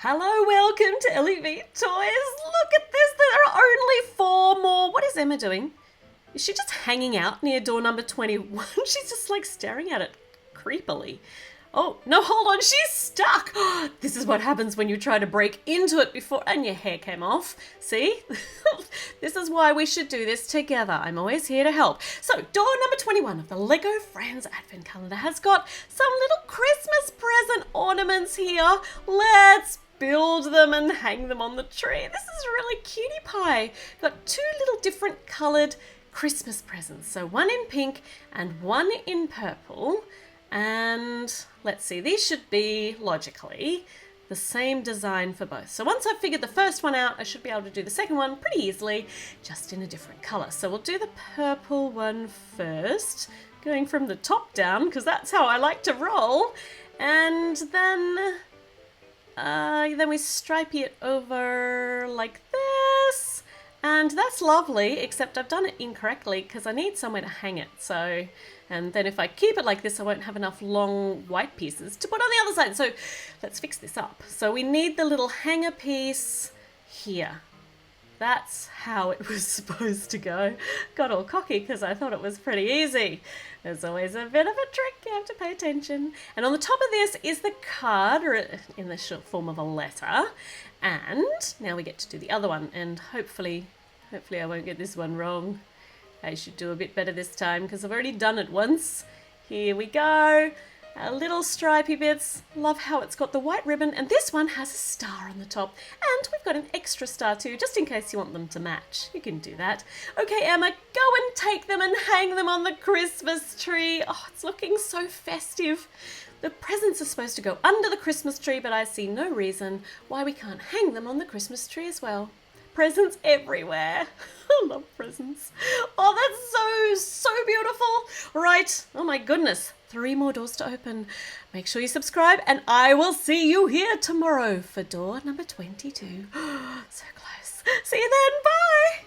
Hello, welcome to LEV Toys. Look at this, there are only 4 more. What is Emma doing? Is she just hanging out near door number 21? She's just like staring at it creepily. Oh, no, hold on, she's stuck. This is what happens when you try to break into it before, and your hair came off. See? This is why we should do this together. I'm always here to help. So, door number 21 of the Lego Friends Advent Calendar has got some little Christmas present ornaments here. Let's build them and hang them on the tree. This is really cutie pie. Got 2 little different coloured Christmas presents. So, one in pink and one in purple. And let's see, these should be, logically, the same design for both. So once I've figured the first one out, I should be able to do the second one pretty easily, just in a different colour. So we'll do the purple one first, going from the top down, because that's how I like to roll. And then we stripey it over like this. And that's lovely, except I've done it incorrectly because I need somewhere to hang it. So, and then if I keep it like this, I won't have enough long white pieces to put on the other side. So let's fix this up. So we need the little hanger piece here. That's how it was supposed to go. Got all cocky because I thought it was pretty easy. There's always a bit of a trick, you have to pay attention. And on the top of this is the card, or in the short form of a letter. And now we get to do the other one, and hopefully I won't get this one wrong. I should do a bit better this time because I've already done it once. Here we go. Our little stripy bits. Love how it's got the white ribbon, and this one has a star on the top. And we've got an extra star too, just in case you want them to match. You can do that. Okay, Emma, go and take them and hang them on the Christmas tree. Oh, it's looking so festive. The presents are supposed to go under the Christmas tree, but I see no reason why we can't hang them on the Christmas tree as well. Presents everywhere. I love presents. Oh, that's so beautiful. Right. Oh my goodness. 3 more doors to open. Make sure you subscribe, and I will see you here tomorrow for door number 22. So close. See you then. Bye.